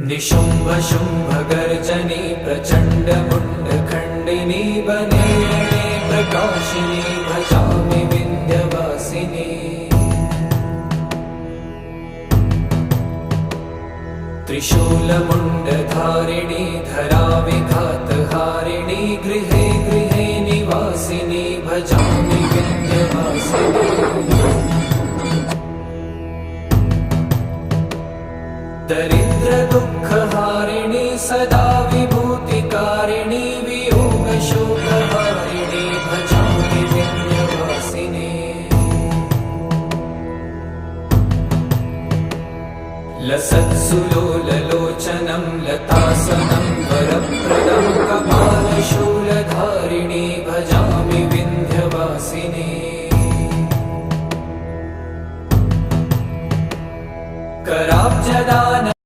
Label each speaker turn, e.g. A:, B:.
A: निशुम्भ शुम्भ गर्जनी प्रचण्ड मुण्ड खण्डिनी बने प्रकाशिनी भजामि विन्ध्यवासिनी। त्रिशूलमुण्डधारिणी धरा विघातहारिणी गृहे गृहे निवासिनी भजामि विन्ध्यवासिनी। दरिद्र दुःखहारिणी सदा विभूतिकारिणी वियोग शोकहारिणी भजामि विन्ध्यवासिनी। लसत्सुलोललोचनं लतासनं वरप्रदं कपालशूलधारिणी भजामि विन्ध्यवासिनी। कराब्जदान